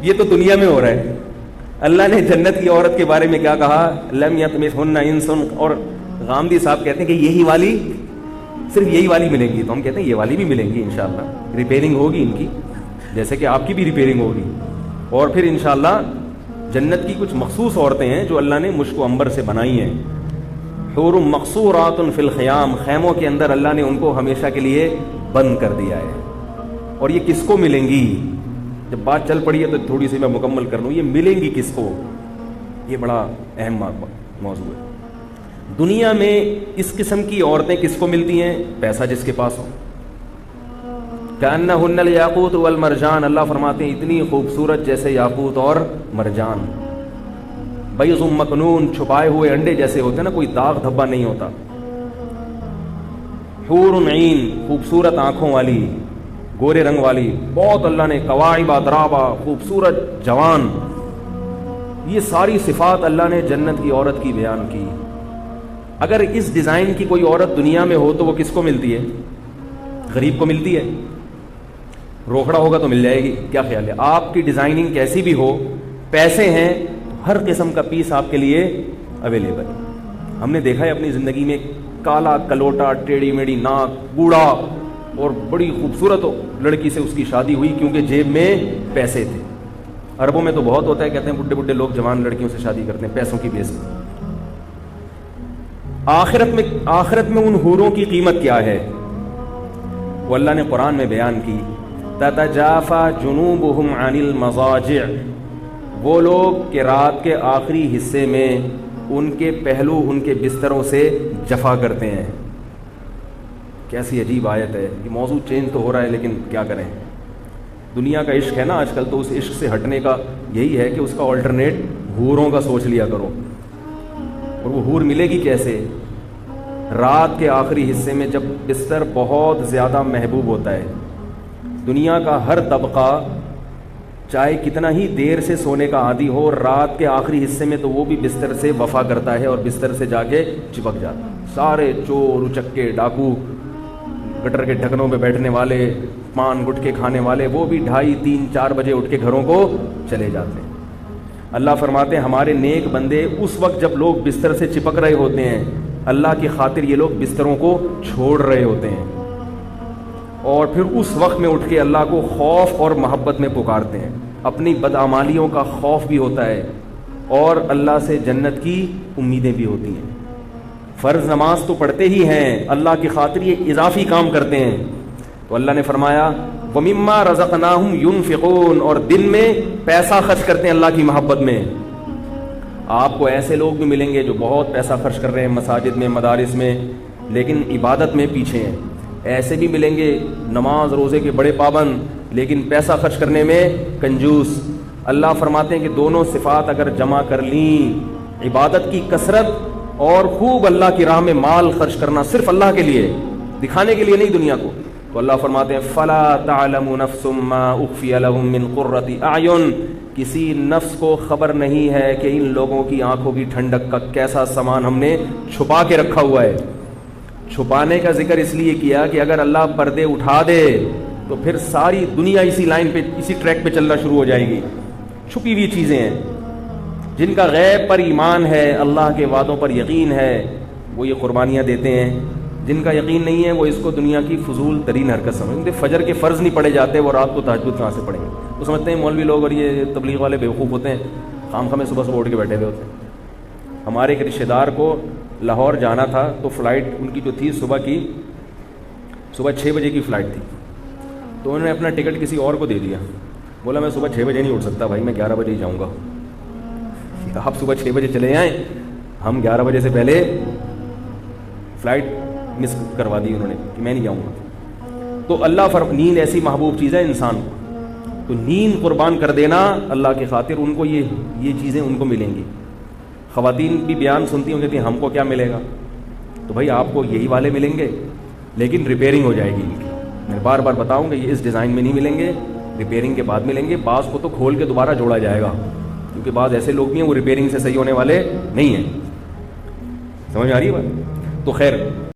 یہ تو دنیا میں ہو رہا ہے. اللہ نے جنت کی عورت کے بارے میں کیا کہا؟ لم یطمثہن انس. اور غامدی صاحب کہتے ہیں کہ یہی والی، صرف یہی والی ملیں گی. تو ہم کہتے ہیں یہ والی بھی ملیں گی انشاءاللہ. ریپیئرنگ ہوگی ان کی، جیسے کہ آپ کی بھی ریپیئرنگ ہوگی. اور پھر انشاءاللہ جنت کی کچھ مخصوص عورتیں ہیں جو اللہ نے مشک و عنبر سے بنائی ہیں. حور مقصورات فی الخیام، خیموں کے اندر اللہ نے ان کو ہمیشہ کے لیے بند کر دیا ہے. اور یہ کس کو ملیں گی؟ جب بات چل پڑی ہے تو تھوڑی سی میں مکمل کر لوں. یہ ملیں گی کس کو؟ یہ بڑا اہم موضوع ہے. دنیا میں اس قسم کی عورتیں کس کو ملتی ہیں؟ پیسہ جس کے پاس ہو. کأنہن الیاقوت والمرجان، اللہ فرماتے ہیں اتنی خوبصورت جیسے یاقوت اور مرجان. بیض مکنون، چھپائے ہوئے انڈے جیسے ہوتے ہیں نا، کوئی داغ دھبا نہیں ہوتا. حور عین، خوبصورت آنکھوں والی، گورے رنگ والی. بہت اللہ نے کواعب اترابا، خوبصورت جوان. یہ ساری صفات اللہ نے جنت کی عورت کی بیان کی. اگر اس ڈیزائن کی کوئی عورت دنیا میں ہو تو وہ کس کو ملتی ہے؟ غریب کو ملتی ہے. روکھڑا ہوگا تو مل جائے گی. کیا خیال ہے؟ آپ کی ڈیزائننگ کیسی بھی ہو، پیسے ہیں تو ہر قسم کا پیس آپ کے لیے اویلیبل. ہم نے دیکھا ہے اپنی زندگی میں کالا کلوٹا، ٹیڑھی میڑھی ناک، بوڑھا اور بڑی خوبصورت لڑکی سے اس کی شادی ہوئی کیونکہ جیب میں پیسے تھے. عربوں میں تو بہت ہوتا ہے، کہتے ہیں بڈھے بڈھے لوگ جوان لڑکیوں سے شادی کرتے ہیں پیسوں کی بیس میں. آخرت میں ان حوروں کی قیمت کیا ہے؟ وہ اللہ نے قرآن میں بیان کی. تتجافا جنوبہم عن المضاجع، وہ لوگ کہ رات کے آخری حصے میں ان کے پہلو ان کے بستروں سے جفا کرتے ہیں. کیسی عجیب آیت ہے. یہ موضوع چینج تو ہو رہا ہے لیکن کیا کریں، دنیا کا عشق ہے نا آج کل، تو اس عشق سے ہٹنے کا یہی ہے کہ اس کا آلٹرنیٹ حوروں کا سوچ لیا کرو. اور وہ حور ملے گی کیسے؟ رات کے آخری حصے میں جب بستر بہت زیادہ محبوب ہوتا ہے. دنیا کا ہر طبقہ چاہے کتنا ہی دیر سے سونے کا عادی ہو، رات کے آخری حصے میں تو وہ بھی بستر سے وفا کرتا ہے اور بستر سے جا کے چپک جاتا ہے. سارے چور اچکے ڈاکو، گٹر کے ڈھکنوں پہ بیٹھنے والے، پان گٹکے کھانے والے، وہ بھی 2:30 3 4 بجے اٹھ کے گھروں کو چلے جاتے ہیں. اللہ فرماتے ہیں ہمارے نیک بندے اس وقت جب لوگ بستر سے چپک رہے ہوتے ہیں، اللہ کی خاطر یہ لوگ بستروں کو چھوڑ رہے ہوتے ہیں اور پھر اس وقت میں اٹھ کے اللہ کو خوف اور محبت میں پکارتے ہیں. اپنی بدعمالیوں کا خوف بھی ہوتا ہے اور اللہ سے جنت کی امیدیں بھی ہوتی ہیں. فرض نماز تو پڑھتے ہی ہیں، اللہ کی خاطر یہ اضافی کام کرتے ہیں. تو اللہ نے فرمایا وَمِمَّا رَزَقْنَاهُمْ يُنْفِقُونَ، اور دن میں پیسہ خرچ کرتے ہیں اللہ کی محبت میں. آپ کو ایسے لوگ بھی ملیں گے جو بہت پیسہ خرچ کر رہے ہیں مساجد میں، مدارس میں، لیکن عبادت میں پیچھے ہیں. ایسے بھی ملیں گے نماز روزے کے بڑے پابند لیکن پیسہ خرچ کرنے میں کنجوس. اللہ فرماتے ہیں کہ دونوں صفات اگر جمع کر لیں، عبادت کی کثرت اور خوب اللہ کی راہ میں مال خرچ کرنا صرف اللہ کے لیے، دکھانے کے لیے نہیں دنیا کو، تو اللہ فرماتے ہیں فَلَا تَعْلَمُ نَفْسٌ مَّا أُخْفِيَ لَهُم مِّن قُرَّةِ أَعْيُن، کسی نفس کو خبر نہیں ہے کہ ان لوگوں کی آنکھوں کی ٹھنڈک کا کیسا سامان ہم نے چھپا کے رکھا ہوا ہے. چھپانے کا ذکر اس لیے کیا کہ اگر اللہ پردے اٹھا دے تو پھر ساری دنیا اسی لائن پہ، اسی ٹریک پہ چلنا شروع ہو جائے گی. چھپی ہوئی چیزیں ہیں. جن کا غیب پر ایمان ہے، اللہ کے وعدوں پر یقین ہے، وہ یہ قربانیاں دیتے ہیں. جن کا یقین نہیں ہے وہ اس کو دنیا کی فضول ترین حرکت سمجھتے. فجر کے فرض نہیں پڑے جاتے، وہ رات کو تہجد کہاں سے پڑھیں گے؟ وہ سمجھتے ہیں مولوی لوگ اور یہ تبلیغ والے بیوقوف ہوتے ہیں، خام خامے صبح اٹھ کے بیٹھے ہوئے ہوتے ہیں. ہمارے ایک رشتہ دار کو لاہور جانا تھا تو فلائٹ ان کی جو تھی صبح 6 بجے کی فلائٹ تھی. تو انہوں نے اپنا ٹکٹ کسی اور کو دے دیا. بولا میں صبح 6 بجے نہیں اٹھ سکتا بھائی، میں 11 بجے ہی جاؤں گا. آپ صبح 6 بجے چلے جائیں، ہم 11 بجے سے پہلے فلائٹ مس کروا دی انہوں نے کہ میں نہیں جاؤں گا. تو اللہ نیند ایسی محبوب چیز ہے انسان کو، تو نیند قربان کر دینا اللہ کی خاطر، ان کو یہ چیزیں ان کو ملیں گی. خواتین بھی بیان سنتی ہوں کہتی ہیں ہم کو کیا ملے گا؟ تو بھائی آپ کو یہی والے ملیں گے لیکن ریپیئرنگ ہو جائے گی ان کی. میں بار بار بتاؤں کہ یہ اس ڈیزائن میں نہیں ملیں گے، ریپیئرنگ کے بعد ملیں گے. بعض کو تو کھول کے دوبارہ جوڑا جائے گا کیونکہ بعض ایسے لوگ بھی ہیں وہ ریپیئرنگ سے صحیح ہونے والے نہیں ہیں. سمجھ آ رہی ہے بات؟ تو خیر